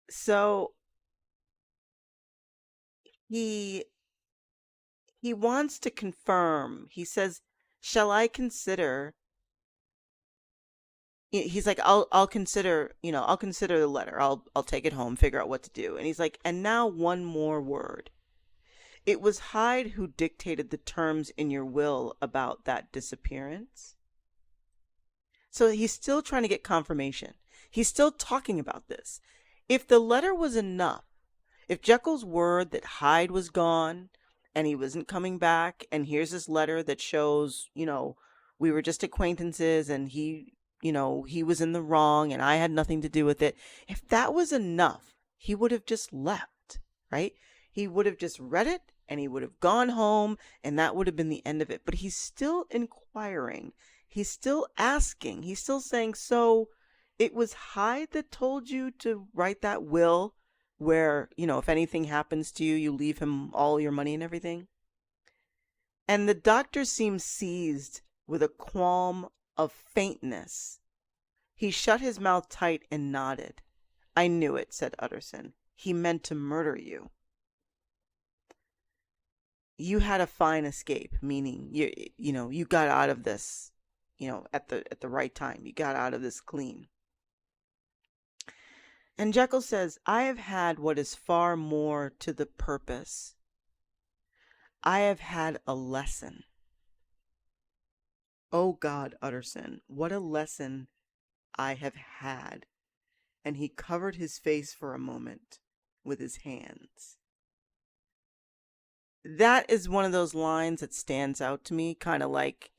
So he he wants to confirm. He says, "Shall I consider?" He's like, "I'll consider, I'll consider the letter. I'll take it home, figure out what to do." And he's like, "And now one more word. It was Hyde who dictated the terms in your will about that disappearance." So he's still trying to get confirmation. He's still talking about this. If the letter was enough, if Jekyll's word that Hyde was gone and he wasn't coming back, and here's this letter that shows, we were just acquaintances and he was in the wrong and I had nothing to do with it. If that was enough, he would have just left, right? He would have just read it and he would have gone home and that would have been the end of it. But he's still inquiring. He's still asking. He's still saying, "So it was Hyde that told you to write that will where, if anything happens to you, you leave him all your money and everything?" And the doctor seemed seized with a qualm of faintness. He shut his mouth tight and nodded. "I knew it," said Utterson. "He meant to murder you." "You had a fine escape," meaning you got out of this, at the right time. You got out of this clean. And Jekyll says, "I have had what is far more to the purpose. I have had a lesson." Oh God, Utterson, what a lesson I have had. And he covered his face for a moment with his hands. That is one of those lines that stands out to me, kind of like,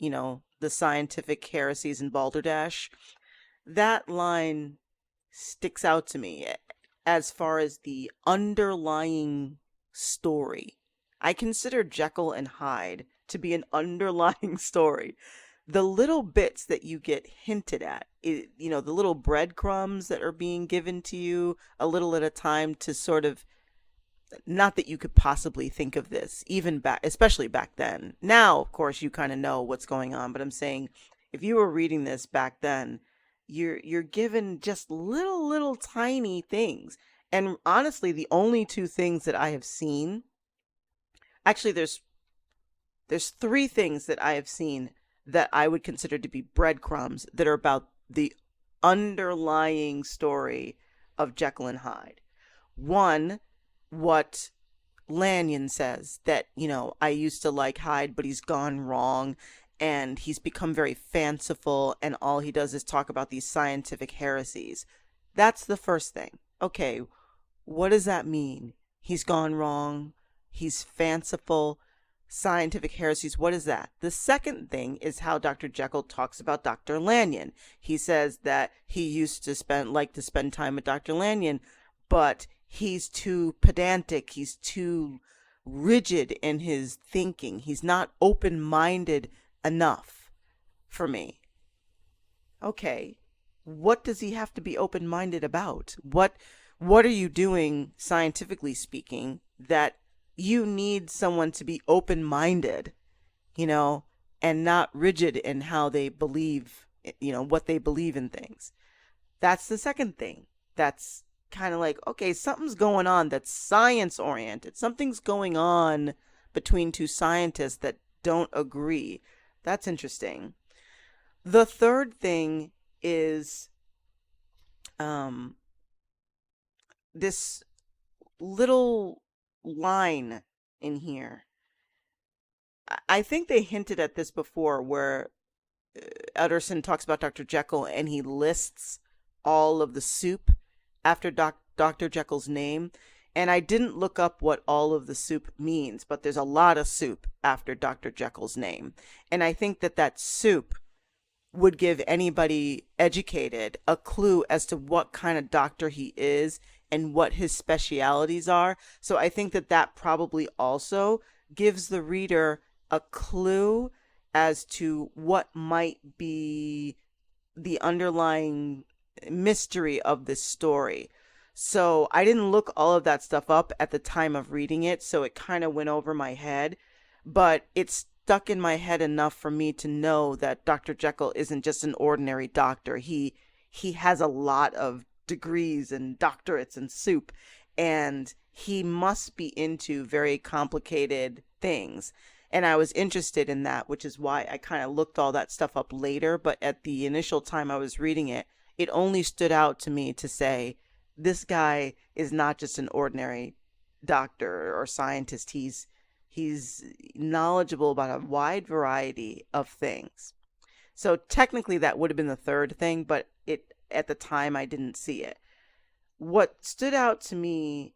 the scientific heresies in Balderdash. That line sticks out to me as far as the underlying story. I consider Jekyll and Hyde to be an underlying story. The little bits that you get hinted at, the little breadcrumbs that are being given to you a little at a time to sort of, not that you could possibly think of this, even back, especially back then. Now, of course, you kind of know what's going on, but I'm saying if you were reading this back then, you're given just little tiny things. And honestly, the only two things that I have seen, actually there's three things that I have seen that I would consider to be breadcrumbs that are about the underlying story of Jekyll and Hyde. One, what Lanyon says, that, I used to like Hyde, but he's gone wrong and he's become very fanciful and all he does is talk about these scientific heresies. That's the first thing. Okay, what does that mean? He's gone wrong. He's fanciful. Scientific heresies. What is that? The second thing is how Dr. Jekyll talks about Dr. Lanyon. He says that he used to spend time with Dr. Lanyon, but he's too pedantic. He's too rigid in his thinking. He's not open-minded enough for me. Okay, what does he have to be open-minded about? What are you doing, scientifically speaking, that you need someone to be open-minded, you know, and not rigid in how they believe, what they believe in things? That's the second thing. That's kind of like, okay, something's going on that's science oriented. Something's going on between two scientists that don't agree. That's interesting. The third thing is um, this little line in here. I think they hinted at this before, where Utterson talks about Dr. Jekyll and he lists all of the soup after Dr. Jekyll's name. And I didn't look up what all of the soup means, but there's a lot of soup after Dr. Jekyll's name. And I think that soup would give anybody educated a clue as to what kind of doctor he is and what his specialities are. So I think that probably also gives the reader a clue as to what might be the underlying mystery of this story. So I didn't look all of that stuff up at the time of reading it, so it kind of went over my head, but it's stuck in my head enough for me to know that Dr. Jekyll isn't just an ordinary doctor. He has a lot of degrees and doctorates and soup, and he must be into very complicated things. And I was interested in that, which is why I kind of looked all that stuff up later. But at the initial time I was reading it, it only stood out to me to say, this guy is not just an ordinary doctor or scientist. He's knowledgeable about a wide variety of things. So technically that would have been the third thing, but at the time I didn't see it. What stood out to me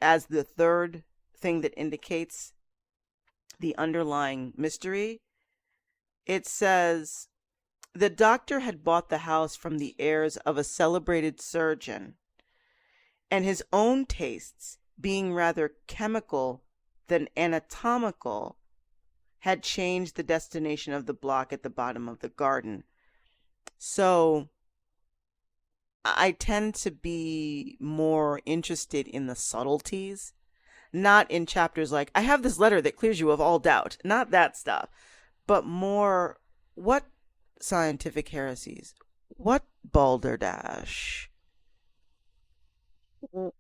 as the third thing that indicates the underlying mystery, it says, the doctor had bought the house from the heirs of a celebrated surgeon, and his own tastes, being rather chemical than anatomical, had changed the destination of the block at the bottom of the garden. So I tend to be more interested in the subtleties, not in chapters like, I have this letter that clears you of all doubt, not that stuff, but more, what scientific heresies, what balderdash,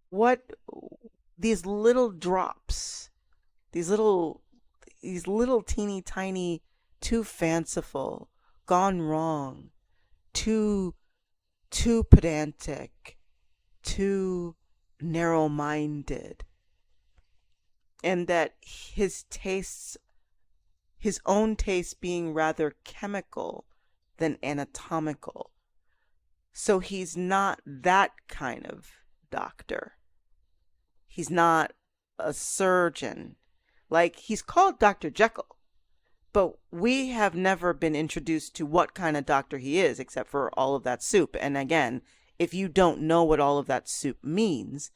what these little drops, these little teeny tiny, too fanciful, gone wrong, too pedantic, too narrow-minded, and that his own tastes being rather chemical than anatomical. So he's not that kind of doctor. He's not a surgeon. Like, he's called Dr. Jekyll, but we have never been introduced to what kind of doctor he is, except for all of that soup. And again, if you don't know what all of that soup means,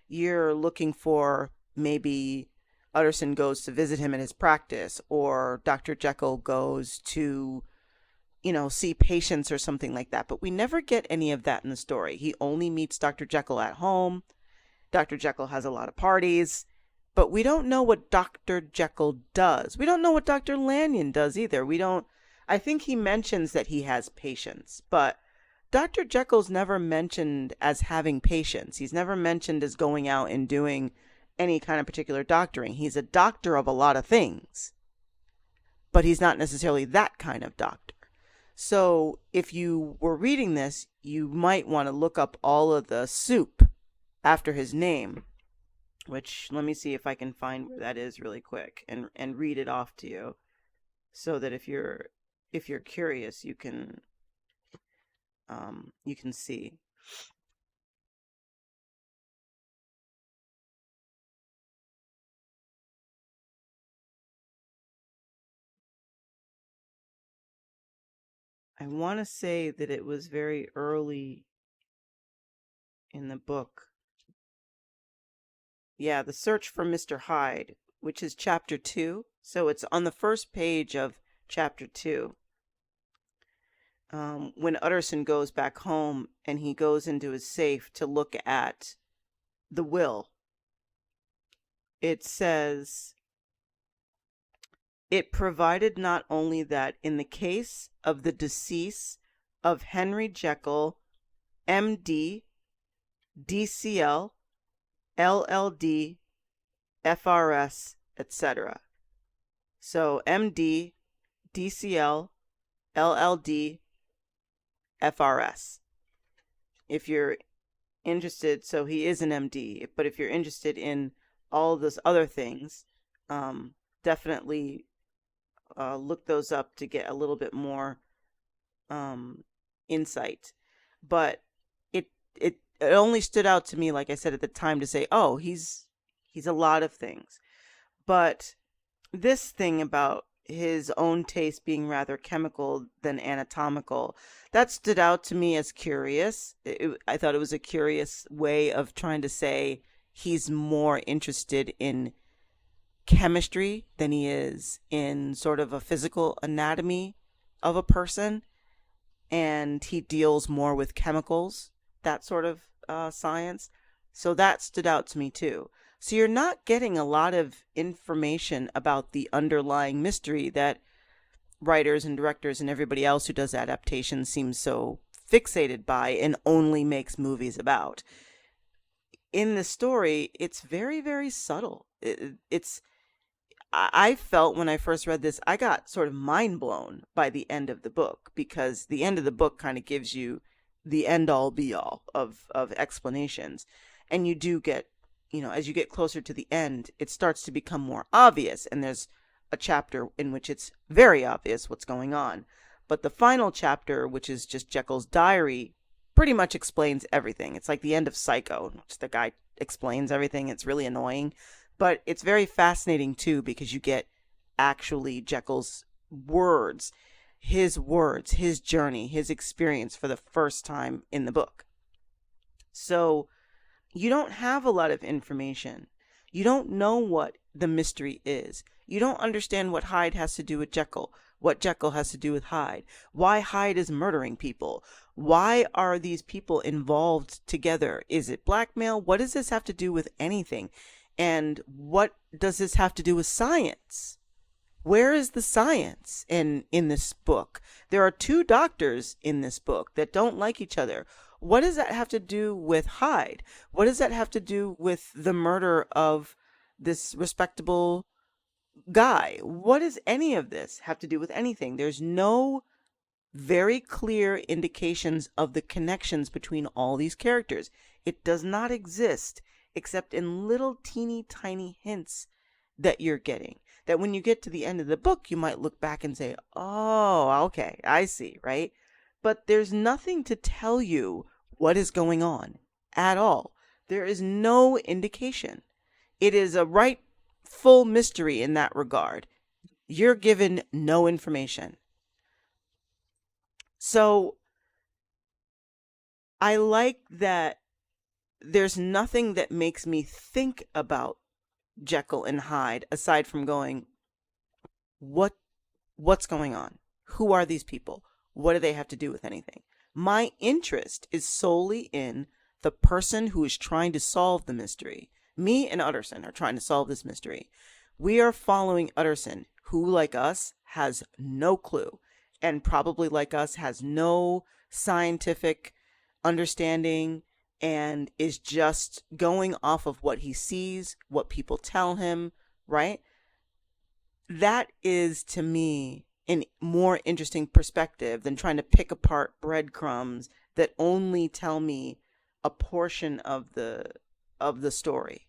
you're looking for maybe Utterson goes to visit him in his practice, or Dr. Jekyll goes to, see patients or something like that. But we never get any of that in the story. He only meets Dr. Jekyll at home. Dr. Jekyll has a lot of parties. But we don't know what Dr. Jekyll does. We don't know what Dr. Lanyon does either. I think he mentions that he has patients, but Dr. Jekyll's never mentioned as having patients. He's never mentioned as going out and doing any kind of particular doctoring. He's a doctor of a lot of things, but he's not necessarily that kind of doctor. So if you were reading this, you might want to look up all of the soup after his name, which, let me see if I can find where that is really quick and read it off to you, so that if you're curious, you can see. I want to say that it was very early in the book. Yeah, The Search for Mr. Hyde, which is chapter 2. So it's on the first page of chapter 2. When Utterson goes back home and he goes into his safe to look at the will, it says, it provided not only that in the case of the decease of Henry Jekyll, M.D., D.C.L., LLD, FRS, etc. So MD, DCL, LLD, FRS. If you're interested, so he is an MD, but if you're interested in all those other things, definitely look those up to get a little bit more insight. But it only stood out to me, like I said at the time, to say, oh, he's a lot of things. But this thing about his own taste being rather chemical than anatomical, that stood out to me as curious. I thought it was a curious way of trying to say he's more interested in chemistry than he is in sort of a physical anatomy of a person. And he deals more with chemicals, that sort of science. So that stood out to me too. So you're not getting a lot of information about the underlying mystery that writers and directors and everybody else who does adaptations seems so fixated by and only makes movies about. In the story, it's very, very subtle. I felt when I first read this, I got sort of mind blown by the end of the book, because the end of the book kind of gives you the end all be all of explanations. And you do get, as you get closer to the end, it starts to become more obvious. And there's a chapter in which it's very obvious what's going on. But the final chapter, which is just Jekyll's diary, pretty much explains everything. It's like the end of Psycho, which the guy explains everything. It's really annoying. But it's very fascinating, too, because you get actually Jekyll's words, his journey, his experience for the first time in the book. So you don't have a lot of information. You don't know what the mystery is. You don't understand what Hyde has to do with Jekyll, what Jekyll has to do with Hyde, why Hyde is murdering people. Why are these people involved together? Is it blackmail? What does this have to do with anything? And what does this have to do with science? Where is the science in this book? There are two doctors in this book that don't like each other. What does that have to do with Hyde? What does that have to do with the murder of this respectable guy? What does any of this have to do with anything? There's no very clear indications of the connections between all these characters. It does not exist except in little teeny tiny hints that you're getting. That when you get to the end of the book, you might look back and say, oh, okay, I see, right? But there's nothing to tell you what is going on at all. There is no indication. It is a full mystery in that regard. You're given no information. So I like that there's nothing that makes me think about Jekyll and Hyde aside from going, what's going on? Who are these people? What do they have to do with anything? My interest is solely in the person who is trying to solve the mystery. Me and Utterson are trying to solve this mystery. We are following Utterson, who, like us, has no clue, and probably like us has no scientific understanding, and is just going off of what he sees, what people tell him, right? That is, to me, a more interesting perspective than trying to pick apart breadcrumbs that only tell me a portion of the story.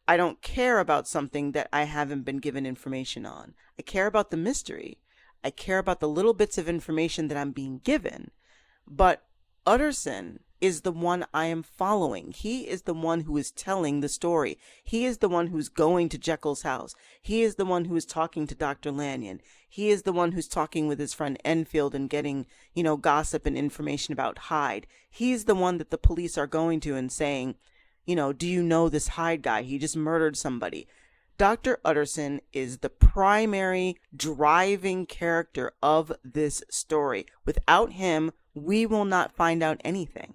I don't care about something that I haven't been given information on. I care about the mystery. I care about the little bits of information that I'm being given. But Utterson is the one I am following. He is the one who is telling the story. He is the one who's going to Jekyll's house. He is the one who is talking to Dr. Lanyon. He is the one who's talking with his friend Enfield and getting, gossip and information about Hyde. He's the one that the police are going to and saying, do you know this Hyde guy? He just murdered somebody. Dr. Utterson is the primary driving character of this story. Without him, we will not find out anything.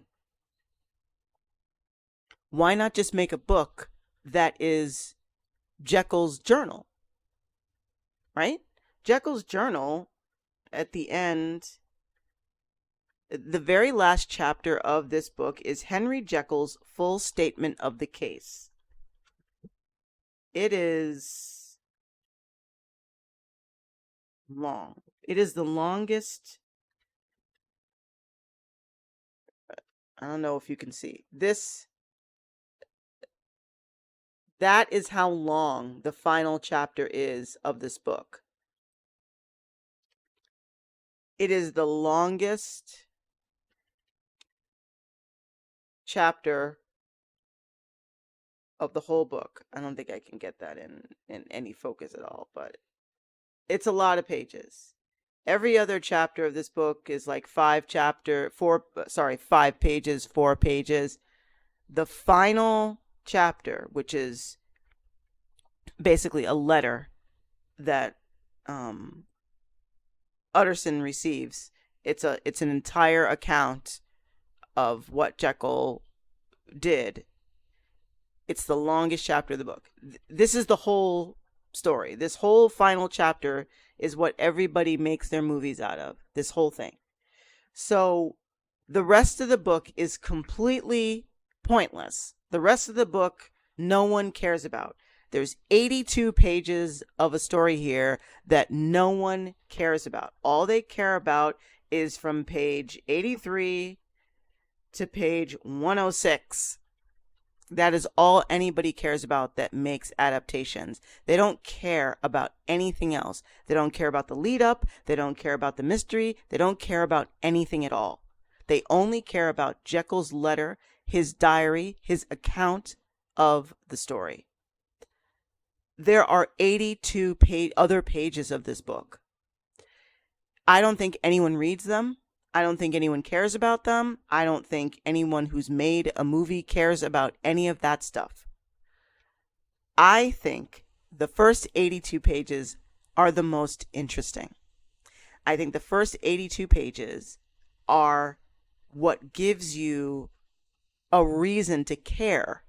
Why not just make a book that is Jekyll's journal? Right? Jekyll's journal, at the end, the very last chapter of this book is Henry Jekyll's full statement of the case. It is long. It is the longest. I don't know if you can see this. That is how long the final chapter is of this book. It is the longest chapter of the whole book. I don't think I can get that in any focus at all, but it's a lot of pages. Every other chapter of this book is like 5 pages, 4 pages. The final chapter, which is basically a letter that Utterson receives, it's an entire account of what Jekyll did. It's the longest chapter of the book. This is the whole story. This whole final chapter is what everybody makes their movies out of. This whole thing. So The rest of the book is completely pointless. The rest of the book, no one cares about. There's 82 pages of a story here that no one cares about. All they care about is from page 83 to page 106. That is all anybody cares about that makes adaptations. They don't care about anything else. They don't care about the lead up. They don't care about the mystery. They don't care about anything at all. They only care about Jekyll's letter, his diary, his account of the story. There are 82 other pages of this book. I don't think anyone reads them. I don't think anyone cares about them. I don't think anyone who's made a movie cares about any of that stuff. I think the first 82 pages are the most interesting. I think the first 82 pages are what gives you a reason to care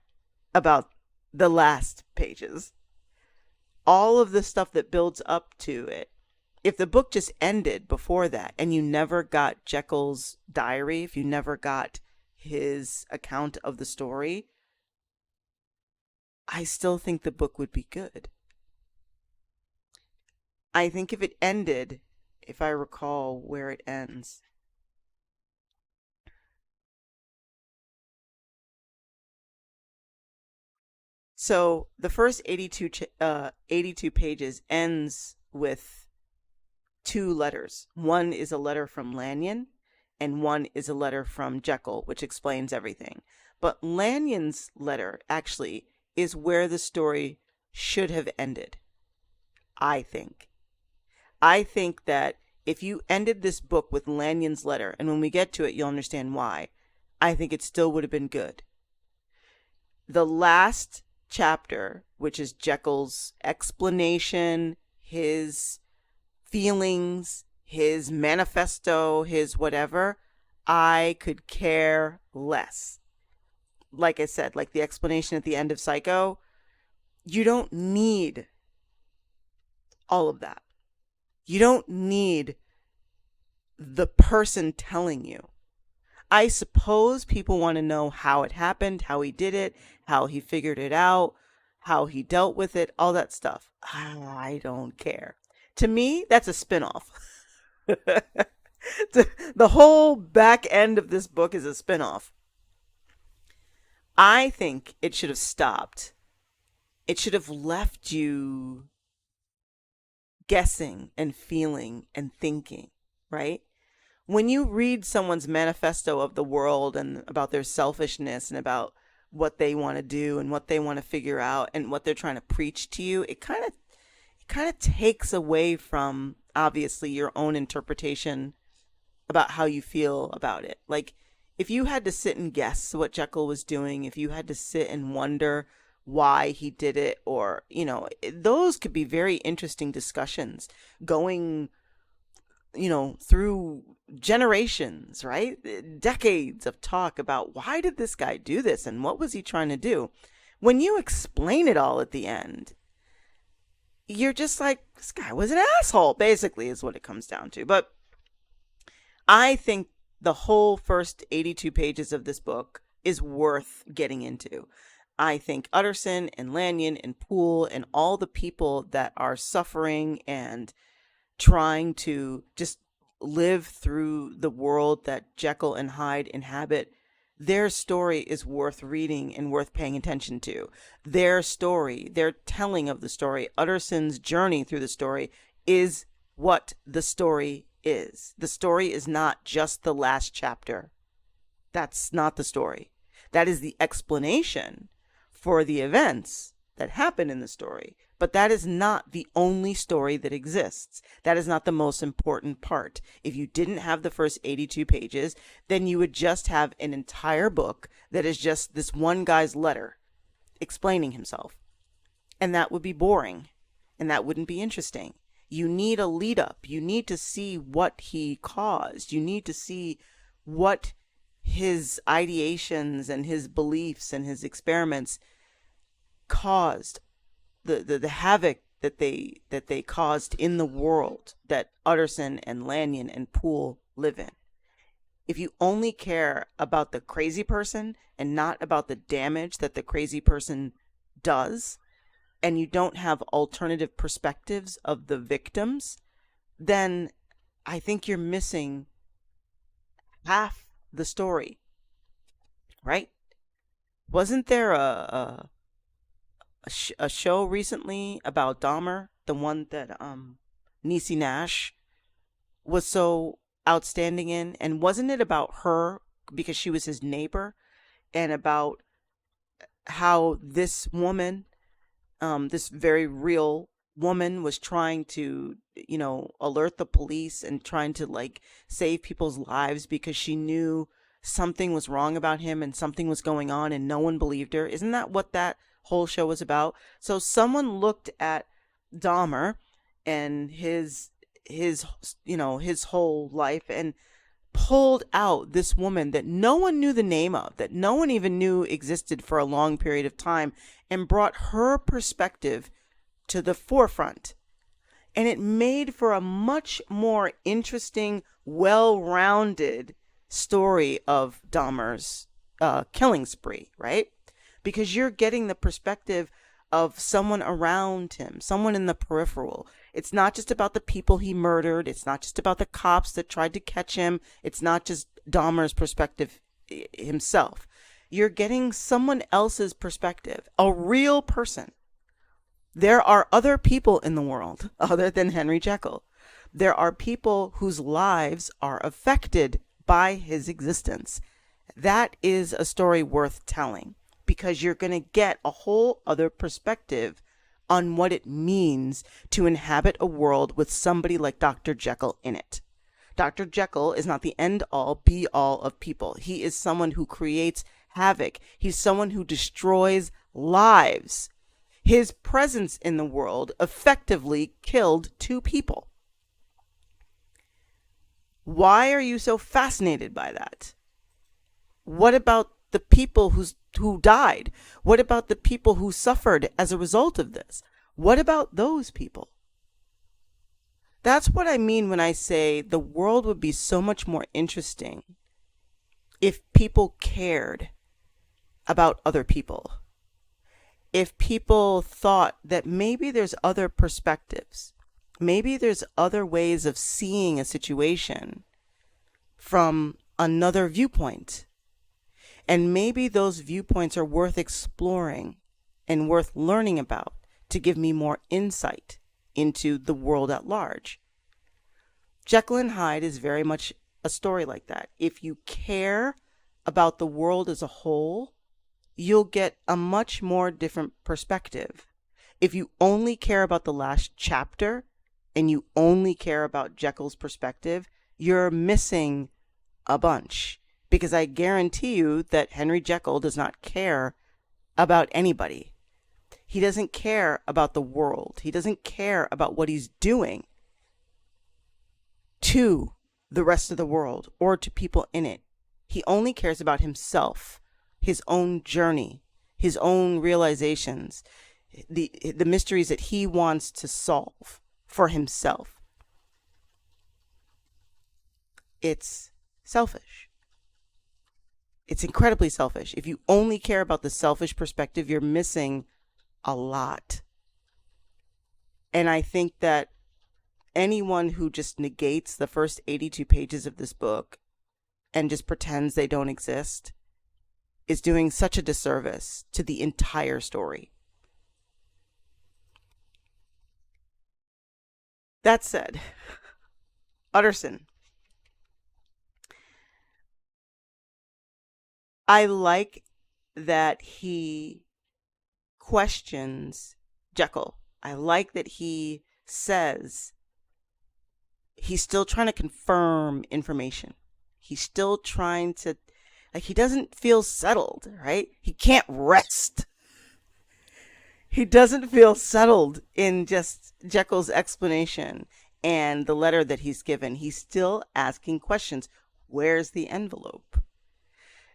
about the last pages. All of the stuff that builds up to it. If the book just ended before that and you never got Jekyll's diary, if you never got his account of the story, I still think the book would be good. I think if it ended, if I recall where it ends. So the first 82 pages ends with two letters. One is a letter from Lanyon, and one is a letter from Jekyll, which explains everything. But Lanyon's letter actually is where the story should have ended, I think. I think that if you ended this book with Lanyon's letter, and when we get to it, you'll understand why, I think it still would have been good. The last chapter, which is Jekyll's explanation, his feelings, his manifesto, his whatever, I could care less. Like I said, like the explanation at the end of Psycho, you don't need all of that. You don't need the person telling you. I suppose people want to know how it happened, how he did it, how he figured it out, how he dealt with it, all that stuff. I don't care. To me, that's a spinoff. The whole back end of this book is a spinoff. I think it should have stopped. It should have left you guessing and feeling and thinking, right? When you read someone's manifesto of the world and about their selfishness and about what they want to do and what they want to figure out and what they're trying to preach to you, it kind of takes away from obviously your own interpretation about how you feel about it. Like if you had to sit and guess what Jekyll was doing, if you had to sit and wonder why he did it, or, you know, those could be very interesting discussions going, you know, through generations, right? Decades of talk about why did this guy do this and what was he trying to do? When you explain it all at the end, you're just like, this guy was an asshole, basically, is what it comes down to. But I think the whole first 82 pages of this book is worth getting into. I think Utterson and Lanyon and Poole and all the people that are suffering and trying to just live through the world that Jekyll and Hyde inhabit, their story is worth reading and worth paying attention to. Their story, their telling of the story, Utterson's journey through the story is what the story is. The story is not just the last chapter. That's not the story. That is the explanation for the events that happen in the story. But that is not the only story that exists. That is not the most important part. If you didn't have the first 82 pages, then you would just have an entire book that is just this one guy's letter explaining himself. And that would be boring. And that wouldn't be interesting. You need a lead up. You need to see what he caused. You need to see what his ideations and his beliefs and his experiments caused, the havoc that they caused in the world that Utterson and Lanyon and Poole live in. If you only care about the crazy person and not about the damage that the crazy person does, and you don't have alternative perspectives of the victims, then I think you're missing half the story, right? Wasn't there a show recently about Dahmer, the one that Niecy Nash was so outstanding in? And wasn't it about her because she was his neighbor, and about how this woman, this very real woman, was trying to, alert the police and trying to like save people's lives because she knew something was wrong about him and something was going on and no one believed her? Isn't that what that whole show was about? So someone looked at Dahmer and his whole life and pulled out this woman that no one knew the name of, that no one even knew existed for a long period of time, and brought her perspective to the forefront. And it made for a much more interesting, well-rounded story of Dahmer's killing spree, right? Because you're getting the perspective of someone around him, someone in the peripheral. It's not just about the people he murdered. It's not just about the cops that tried to catch him. It's not just Dahmer's perspective himself. You're getting someone else's perspective, a real person. There are other people in the world other than Henry Jekyll. There are people whose lives are affected by his existence. That is a story worth telling, because you're going to get a whole other perspective on what it means to inhabit a world with somebody like Dr. Jekyll in it. Dr. Jekyll is not the end-all, be-all of people. He is someone who creates havoc. He's someone who destroys lives. His presence in the world effectively killed 2 people. Why are you so fascinated by that? What about the people who died? What about the people who suffered as a result of this? What about those people? That's what I mean when I say the world would be so much more interesting if people cared about other people. If people thought that maybe there's other perspectives, maybe there's other ways of seeing a situation from another viewpoint. And maybe those viewpoints are worth exploring and worth learning about to give me more insight into the world at large. Jekyll and Hyde is very much a story like that. If you care about the world as a whole, you'll get a much more different perspective. If you only care about the last chapter and you only care about Jekyll's perspective, you're missing a bunch. Because I guarantee you that Henry Jekyll does not care about anybody. He doesn't care about the world. He doesn't care about what he's doing to the rest of the world or to people in it. He only cares about himself, his own journey, his own realizations, the mysteries that he wants to solve for himself. It's selfish. It's incredibly selfish. If you only care about the selfish perspective, you're missing a lot. And I think that anyone who just negates the first 82 pages of this book and just pretends they don't exist is doing such a disservice to the entire story. That said, Utterson. I like that he questions Jekyll. I like that he says he's still trying to confirm information. He's still trying to, like, he doesn't feel settled, right? He can't rest. He doesn't feel settled in just Jekyll's explanation and the letter that he's given. He's still asking questions. Where's the envelope?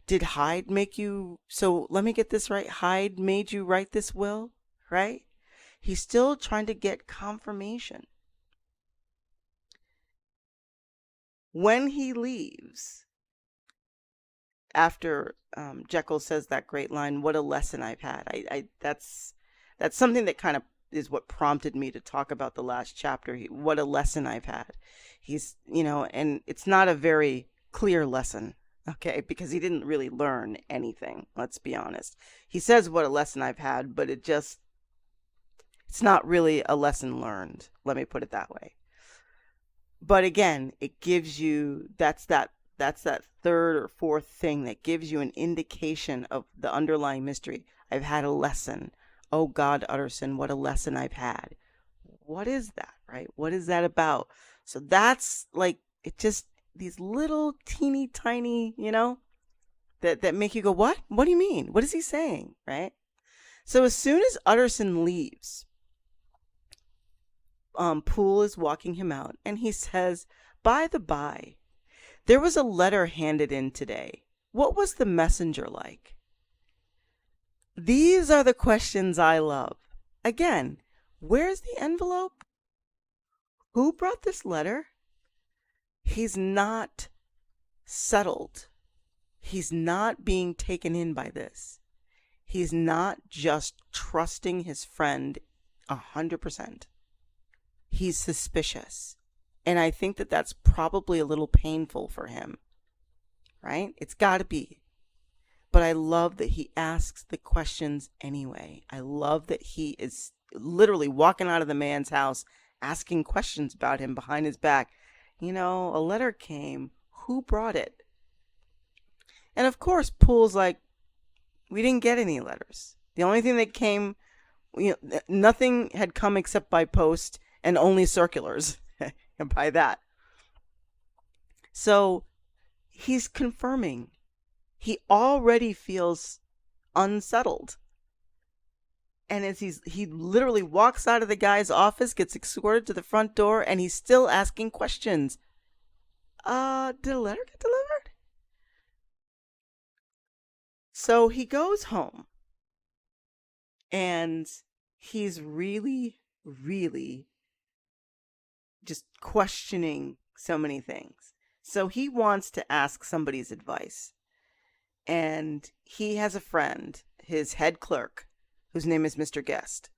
Did Hyde make you, so let me get this right, Hyde made you write this will, right? He's still trying to get confirmation. When he leaves, after Jekyll says that great line, "What a lesson I've had." That's something that kind of is what prompted me to talk about the last chapter. What a lesson I've had. He's, and it's not a very clear lesson, okay, because he didn't really learn anything. Let's be honest. He says, "What a lesson I've had," but it's not really a lesson learned. Let me put it that way. But again, it gives you, that's that third or fourth thing that gives you an indication of the underlying mystery. I've had a lesson. Oh God, Utterson, what a lesson I've had. What is that, right? What is that about? So that's like, it just, these little teeny tiny, that make you go, what? What do you mean? What is he saying, right? So as soon as Utterson leaves, Poole is walking him out, and he says, "By the by, there was a letter handed in today. What was the messenger like?" These are the questions I love. Again, where's the envelope? Who brought this letter? He's not settled. He's not being taken in by this. He's not just trusting his friend 100%. He's suspicious. And I think that that's probably a little painful for him, right? It's got to be. But I love that he asks the questions anyway. I love that he is literally walking out of the man's house asking questions about him behind his back. A letter came. Who brought it? And of course, Poole's like, "We didn't get any letters. The only thing that came, nothing had come except by post and only circulars." And by that. So he's confirming. He already feels unsettled. And as he literally walks out of the guy's office, gets escorted to the front door, and he's still asking questions. Did a letter get delivered? So he goes home, and he's really, really just questioning so many things. So he wants to ask somebody's advice. And he has a friend, his head clerk, whose name is Mr. Guest.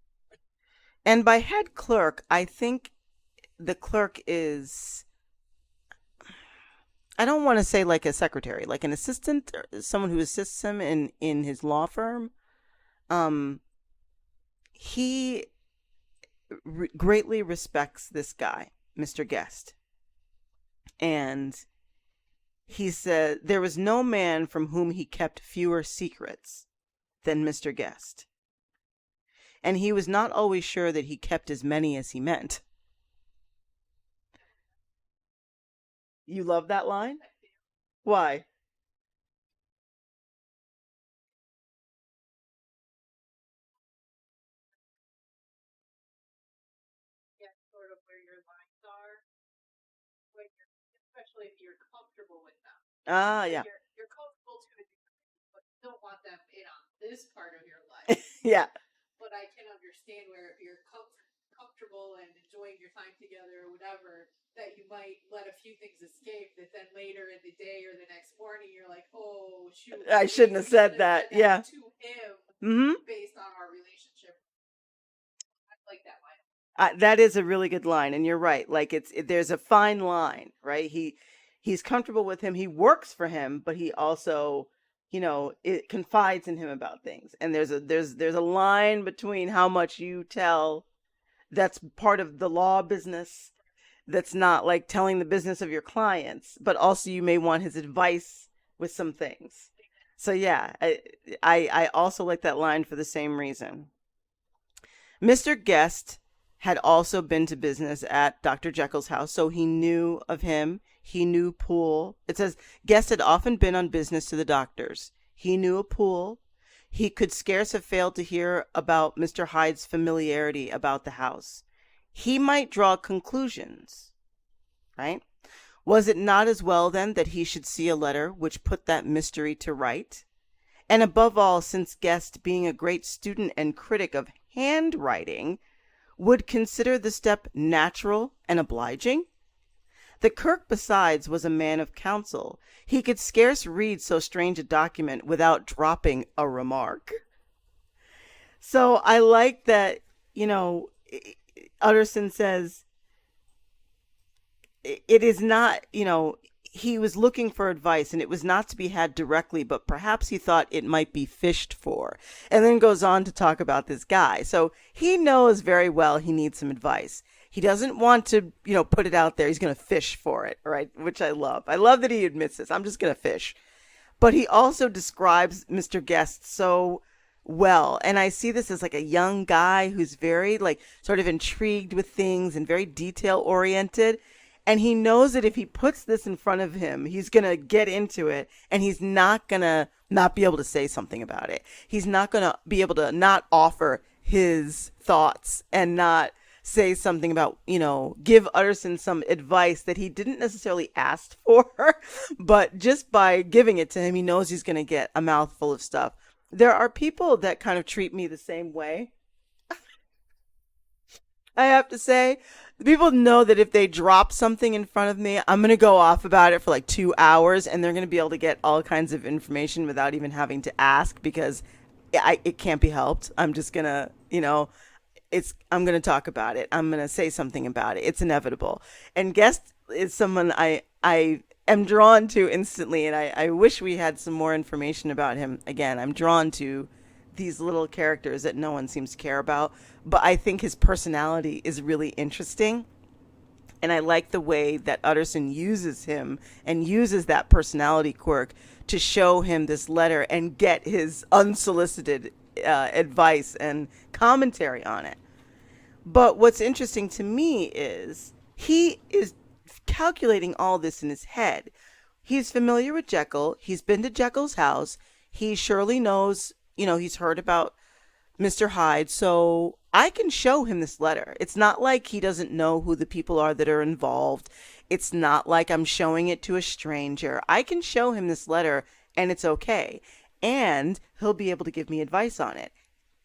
And by head clerk, I think the clerk is, I don't want to say like a secretary, like an assistant, or someone who assists him in his law firm. He greatly respects this guy, Mr. Guest. And he said there was no man from whom he kept fewer secrets than Mr. Guest. And he was not always sure that he kept as many as he meant. You love that line? Why? Get sort of where your lines are, when you're, especially if you're comfortable with them. Yeah. You're comfortable to a degree, but you don't want them in on this part of your life. Yeah. But I can understand where if you're comfortable and enjoying your time together or whatever, that you might let a few things escape that then later in the day or the next morning you're like, oh shoot, I shouldn't have said that. Yeah. To him, based on our relationship. I like that line. That is a really good line, and you're right. Like there's a fine line, right? He's comfortable with him. He works for him, but he also, it confides in him about things. And there's a line between how much you tell that's part of the law business, that's not like telling the business of your clients, but also you may want his advice with some things. So yeah, I also like that line for the same reason. Mr. Guest had also been to business at Dr. Jekyll's house, so he knew of him. He knew Poole. It says Guest had often been on business to the doctors. He knew a Poole. He could scarce have failed to hear about Mr. Hyde's familiarity about the house. He might draw conclusions, right? Was it not as well, then, that he should see a letter which put that mystery to right? And above all, since Guest, being a great student and critic of handwriting, would consider the step natural and obliging, The clerk, besides, was a man of counsel. He could scarce read so strange a document without dropping a remark. So I like that, you know, Utterson says it is not, he was looking for advice and it was not to be had directly, but perhaps he thought it might be fished for. And then goes on to talk about this guy. So he knows very well he needs some advice. He doesn't want to, put it out there. He's going to fish for it, right? Which I love. I love that he admits this. I'm just going to fish. But he also describes Mr. Guest so well. And I see this as like a young guy who's very like sort of intrigued with things and very detail oriented. And he knows that if he puts this in front of him, he's going to get into it and he's not going to not be able to say something about it. He's not going to be able to not offer his thoughts and not say something about, give Utterson some advice that he didn't necessarily ask for, but just by giving it to him, he knows he's going to get a mouthful of stuff. There are people that kind of treat me the same way. I have to say, people know that if they drop something in front of me, I'm going to go off about it for like 2 hours and they're going to be able to get all kinds of information without even having to ask because it can't be helped. I'm just going to, I'm going to talk about it. I'm going to say something about it. It's inevitable. And Guest is someone I am drawn to instantly. And I wish we had some more information about him. Again, I'm drawn to these little characters that no one seems to care about. But I think his personality is really interesting. And I like the way that Utterson uses him and uses that personality quirk to show him this letter and get his unsolicited advice and commentary on it. But what's interesting to me is he is calculating all this in his head. He's familiar with Jekyll. He's been to Jekyll's house. He surely knows, he's heard about Mr. Hyde. So I can show him this letter. It's not like he doesn't know who the people are that are involved. It's not like I'm showing it to a stranger. I can show him this letter and it's okay. And he'll be able to give me advice on it.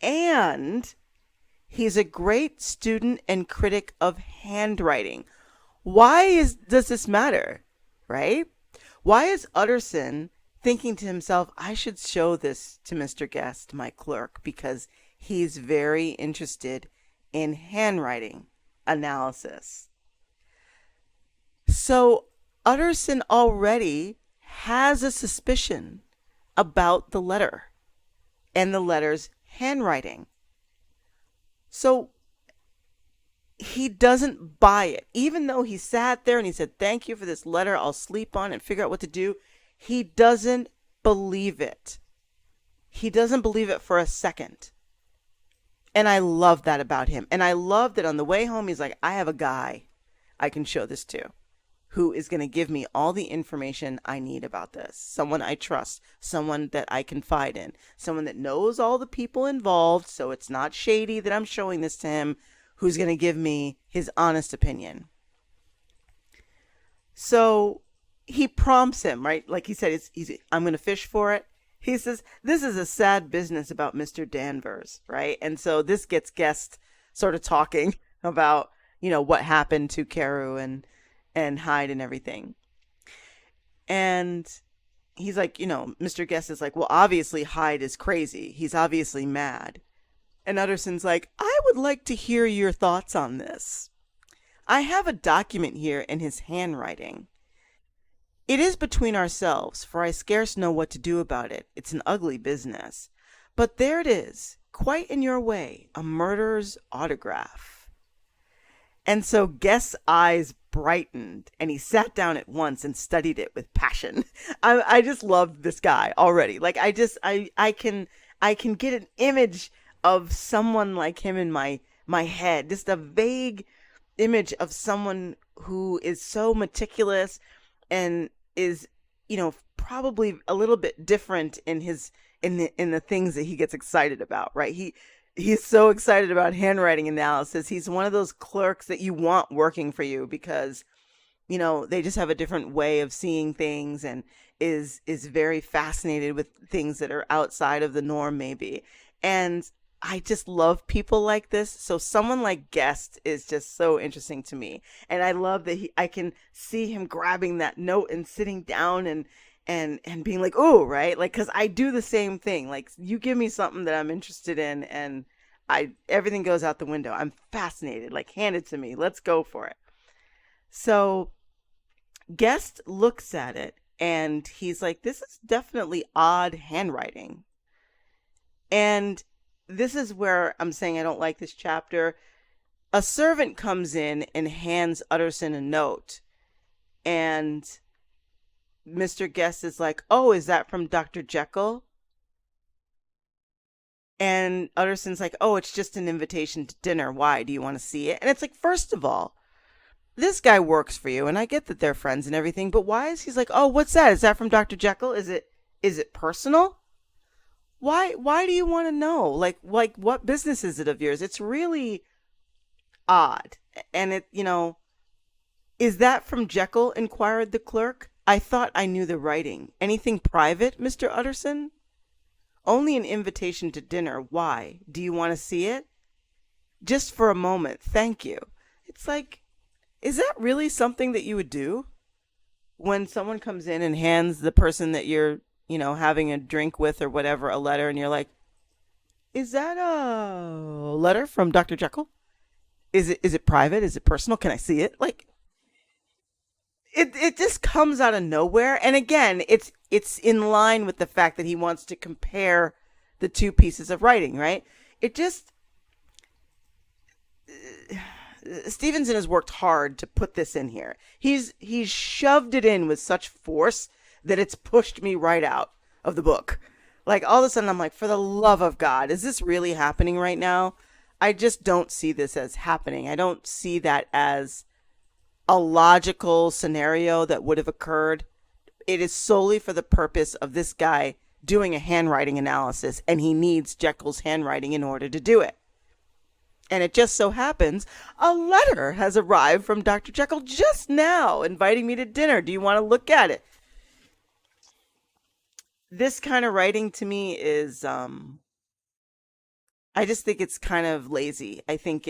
And he's a great student and critic of handwriting. Why does this matter, right? Why is Utterson thinking to himself, I should show this to Mr. Guest, my clerk, because he's very interested in handwriting analysis. So Utterson already has a suspicion about the letter and the letter's handwriting. So he doesn't buy it. Even though he sat there and he said, thank you for this letter, I'll sleep on it and figure out what to do. He doesn't believe it. He doesn't believe it for a second. And I love that about him. And I love that on the way home, he's like, I have a guy I can show this to who is going to give me all the information I need about this. Someone I trust, someone that I confide in, someone that knows all the people involved, so it's not shady that I'm showing this to him, who's going to give me his honest opinion. So he prompts him, right? Like he said, I'm going to fish for it. He says, this is a sad business about Mr. Danvers, right? And so this gets Guest sort of talking about, what happened to Carew and Hyde and everything. And he's like, Mr. Guest is like, well, obviously Hyde is crazy. He's obviously mad. And Utterson's like, I would like to hear your thoughts on this. I have a document here in his handwriting. It is between ourselves, for I scarce know what to do about it. It's an ugly business. But there it is, quite in your way, a murderer's autograph. And so Guest's eyes brightened, and he sat down at once and studied it with passion. I just love this guy already. Like I can get an image of someone like him in my head, just a vague image of someone who is so meticulous and is, probably a little bit different in the things that he gets excited about, right? He's so excited about handwriting analysis. He's one of those clerks that you want working for you because, they just have a different way of seeing things and is very fascinated with things that are outside of the norm maybe. And I just love people like this. So someone like Guest is just so interesting to me. And I love that I can see him grabbing that note and sitting down and being like, "Oh, right?" Like cuz I do the same thing. Like you give me something that I'm interested in and everything goes out the window. I'm fascinated. Like hand it to me. Let's go for it. So Guest looks at it and he's like, "This is definitely odd handwriting." And this is where I'm saying I don't like this chapter. A servant comes in and hands Utterson a note. And Mr. Guest is like, "Oh, is that from Dr. Jekyll?" And Utterson's like, "Oh, it's just an invitation to dinner. Why? Do you want to see it?" And it's like, first of all, this guy works for you, and I get that they're friends and everything, but why is he's like, "Oh, what's that? Is that from Dr. Jekyll? Is it personal? Why do you want to know? Like what business is it of yours?" It's really odd. And "Is that from Jekyll?" inquired the clerk. "I thought I knew the writing. Anything private, Mr. Utterson?" "Only an invitation to dinner. Why? Do you want to see it?" "Just for a moment, thank you." It's like, is that really something that you would do? When someone comes in and hands the person that you're, having a drink with or whatever, a letter, and you're like, "Is that a letter from Dr. Jekyll? Is it private? Is it personal? Can I see it?" Like it just comes out of nowhere. And again, it's in line with the fact that he wants to compare the two pieces of writing, right? It just Stevenson has worked hard to put this in here. He's shoved it in with such force that it's pushed me right out of the book. Like all of a sudden I'm like, for the love of God, is this really happening right now? I just don't see this as happening. I don't see that as a logical scenario that would have occurred. It is solely for the purpose of this guy doing a handwriting analysis, and he needs Jekyll's handwriting in order to do it. And it just so happens a letter has arrived from Dr. Jekyll just now inviting me to dinner. Do you want to look at it? This kind of writing to me is I just think it's kind of lazy. I think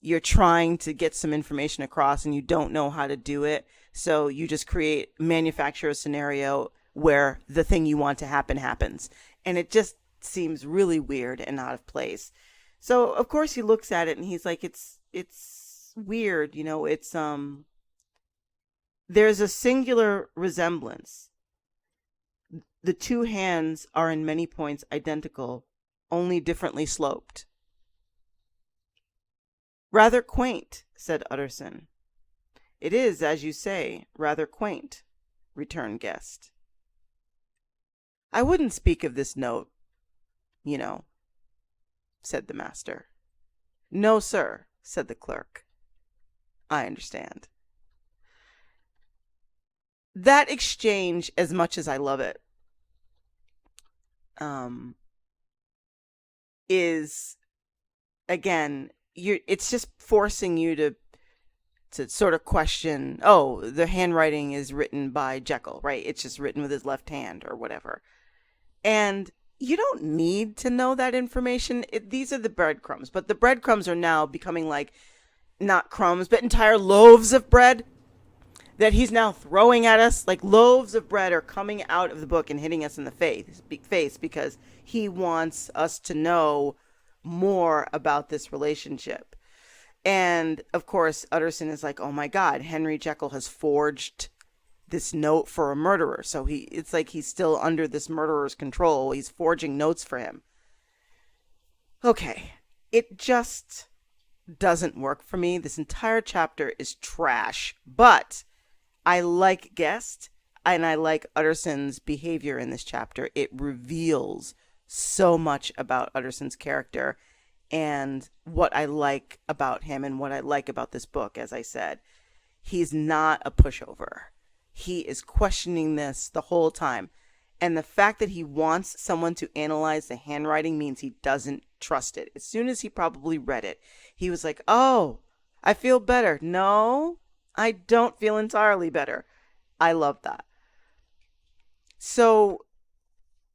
you're trying to get some information across and you don't know how to do it. So you just manufacture a scenario where the thing you want to happen happens. And it just seems really weird and out of place. So of course he looks at it and he's like, it's weird, it's there's a singular resemblance. The two hands are in many points identical, only differently sloped. "Rather quaint," said Utterson. "It is, as you say, rather quaint," returned Guest. "I wouldn't speak of this note, you know," said the master. "No, sir," said the clerk. "I understand." That exchange, as much as I love it, is, again, it's just forcing you to sort of question, oh, the handwriting is written by Jekyll, right? It's just written with his left hand or whatever. And you don't need to know that information. These are the breadcrumbs, but the breadcrumbs are now becoming like not crumbs, but entire loaves of bread that he's now throwing at us. Like loaves of bread are coming out of the book and hitting us in the face because he wants us to know more about this relationship. And of course, Utterson is like, "Oh my God, Henry Jekyll has forged this note for a murderer." So it's like he's still under this murderer's control. He's forging notes for him. Okay, it just doesn't work for me. This entire chapter is trash, but I like Guest and I like Utterson's behavior in this chapter. It reveals so much about Utterson's character and what I like about him and what I like about this book. As I said, he's not a pushover. He is questioning this the whole time. And the fact that he wants someone to analyze the handwriting means he doesn't trust it. As soon as he probably read it, he was like, "Oh, I feel better." No, I don't feel entirely better. I love that. So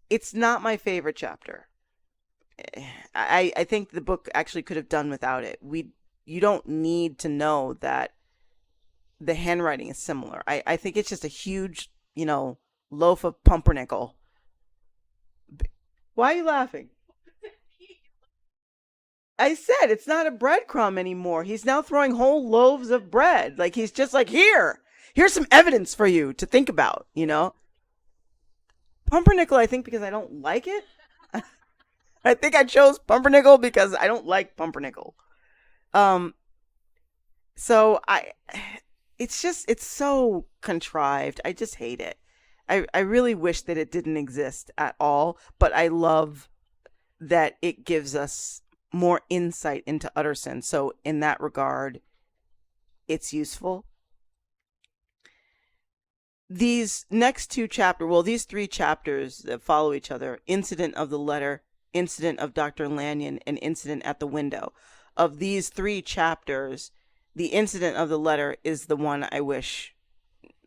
it's not my favorite chapter. I think the book actually could have done without it. You don't need to know that the handwriting is similar. I think it's just a huge, loaf of pumpernickel. Why are you laughing? I said it's not a breadcrumb anymore. He's now throwing whole loaves of bread. Like he's just like, here's some evidence for you to think about. Pumpernickel, I think because I don't like it. I think I chose pumpernickel because I don't like pumpernickel. Um, so it's so contrived. I just hate it. I really wish that it didn't exist at all, but I love that it gives us more insight into Utterson. So in that regard, it's useful. These next two chapters, well, these three chapters that follow each other, Incident of the Letter, Incident of Dr. Lanyon, and Incident at the Window. Of these three chapters, the Incident of the Letter is the one I wish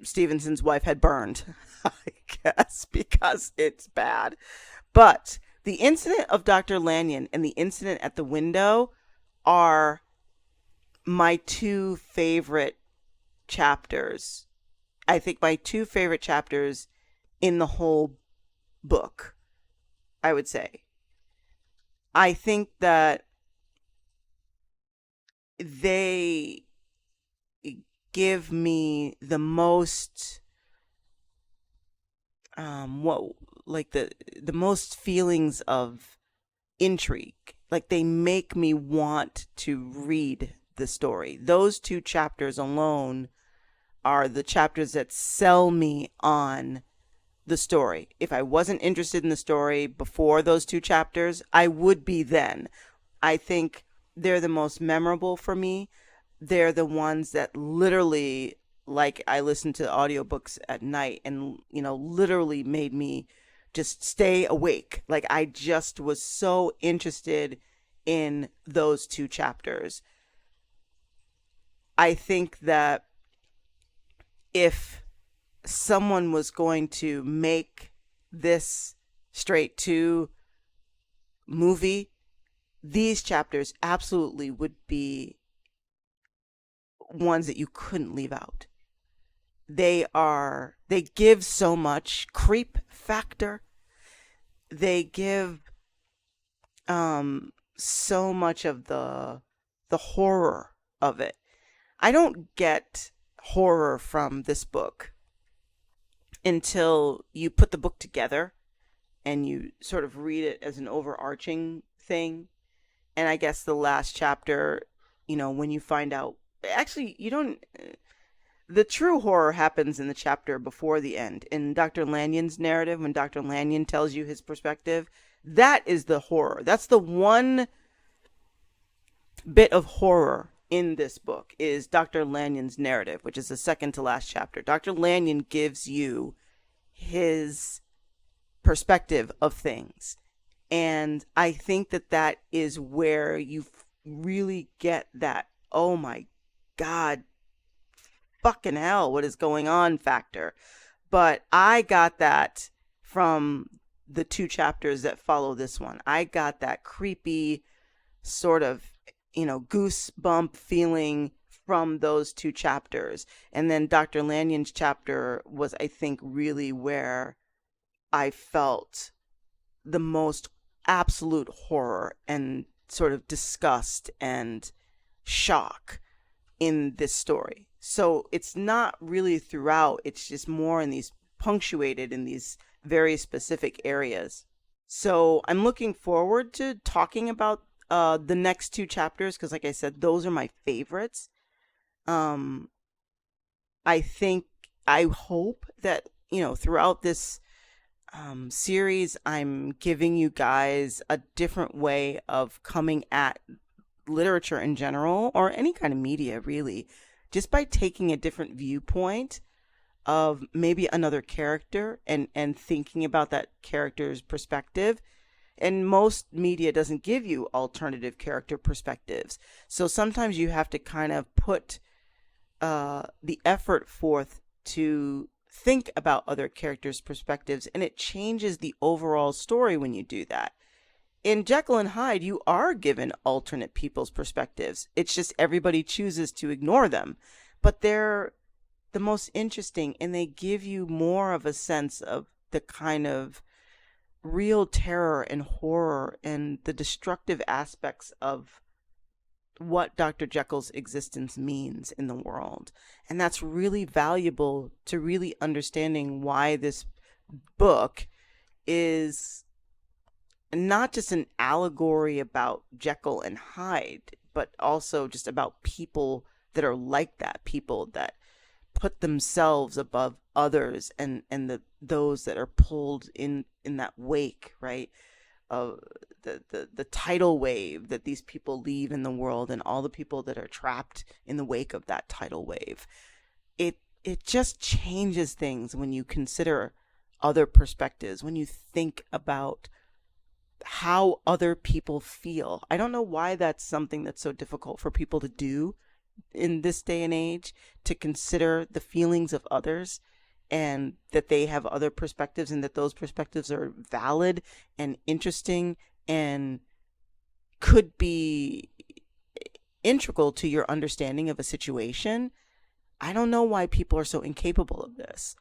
Stevenson's wife had burned, I guess, because it's bad. But the Incident of Dr. Lanyon and the Incident at the Window are my two favorite chapters. I think my two favorite chapters in the whole book, I would say. I think that they give me the most what like the most feelings of intrigue. Like they make me want to read the story. Those two chapters alone are the chapters that sell me on the story. If I wasn't interested in the story before those two chapters, I would be then. I think they're the most memorable for me. They're the ones that literally, like, I listened to audiobooks at night and, literally made me just stay awake. Like, I just was so interested in those two chapters. I think that if someone was going to make this straight to movie, these chapters absolutely would be ones that you couldn't leave out. They give so much creep factor. They give so much of the horror of it. I don't get horror from this book until you put the book together and you sort of read it as an overarching thing. And I guess the last chapter, when you find out, actually, you don't. The true horror happens in the chapter before the end. In Dr. Lanyon's narrative, when Dr. Lanyon tells you his perspective, that is the horror. That's the one bit of horror in this book, is Dr. Lanyon's narrative, which is the second to last chapter. Dr. Lanyon gives you his perspective of things. And I think that that is where you really get that, oh my God, fucking hell, what is going on factor. But I got that from the two chapters that follow this one. I got that creepy sort of, goosebump feeling from those two chapters. And then Dr. Lanyon's chapter was, I think, really where I felt the most absolute horror and sort of disgust and shock in this story. So it's not really throughout, it's just more in these punctuated in these very specific areas. So I'm looking forward to talking about the next two chapters because, like I said, those are my favorites. Um, I hope that, throughout this series, I'm giving you guys a different way of coming at literature in general, or any kind of media, really, just by taking a different viewpoint of maybe another character and thinking about that character's perspective. And most media doesn't give you alternative character perspectives. So sometimes you have to kind of put the effort forth to think about other characters' perspectives, and it changes the overall story when you do that. in Jekyll and Hyde, you are given alternate people's perspectives. It's just everybody chooses to ignore them. But they're the most interesting, and they give you more of a sense of the kind of real terror and horror and the destructive aspects of what Dr. Jekyll's existence means in the world. And that's really valuable to really understanding why this book is not just an allegory about Jekyll and Hyde, but also just about people that are like that, people that put themselves above others, and those that are pulled in that wake, right? The tidal wave that these people leave in the world, and all the people that are trapped in the wake of that tidal wave. It just changes things when you consider other perspectives, when you think about how other people feel. I don't know why that's something that's so difficult for people to do in this day and age, to consider the feelings of others, and that they have other perspectives, and that those perspectives are valid and interesting and could be integral to your understanding of a situation. I don't know why people are so incapable of this.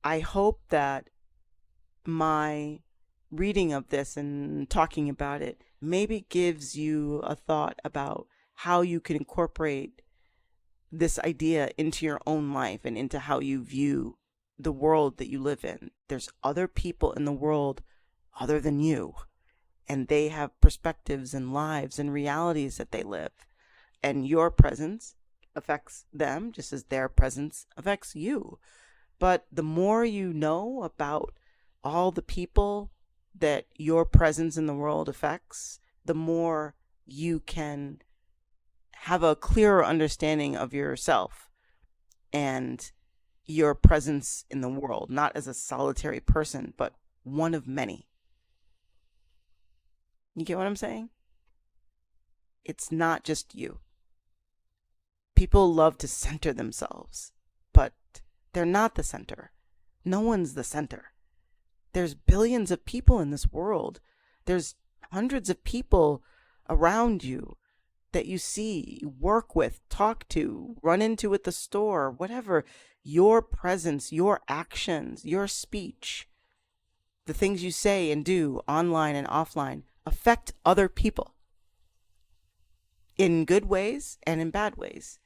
I hope that my reading of this and talking about it maybe gives you a thought about how you can incorporate this idea into your own life and into how you view the world that you live in. There's other people in the world other than you, and they have perspectives and lives and realities that they live. And your presence affects them just as their presence affects you. But the more you know about all the people that your presence in the world affects, the more you can have a clearer understanding of yourself and your presence in the world, not as a solitary person, but one of many. You get what I'm saying? It's not just you. People love to center themselves, but they're not the center. No one's the center. There's billions of people in this world. There's hundreds of people around you that you see, work with, talk to, run into at the store, whatever. Your presence, your actions, your speech, the things you say and do online and offline affect other people in good ways and in bad ways.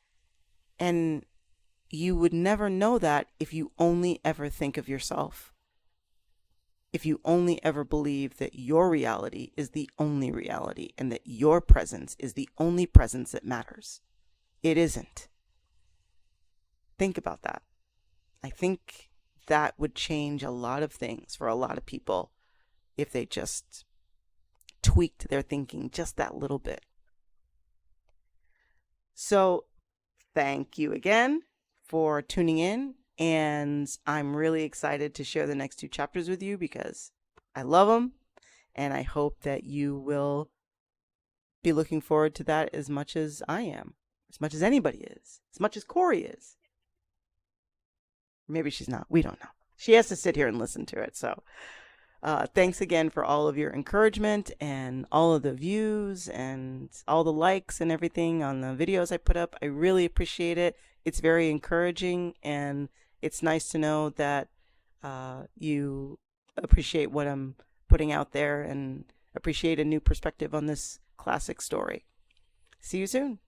And you would never know that if you only ever think of yourself. If you only ever believe that your reality is the only reality and that your presence is the only presence that matters. It isn't. Think about that. I think that would change a lot of things for a lot of people if they just tweaked their thinking just that little bit. So, thank you again for tuning in. And I'm really excited to share the next two chapters with you because I love them. And I hope that you will be looking forward to that as much as I am, as much as anybody is, as much as Corey is. Maybe she's not. We don't know. She has to sit here and listen to it. So thanks again for all of your encouragement and all of the views and all the likes and everything on the videos I put up. I really appreciate it. It's very encouraging, and it's nice to know that you appreciate what I'm putting out there and appreciate a new perspective on this classic story. See you soon.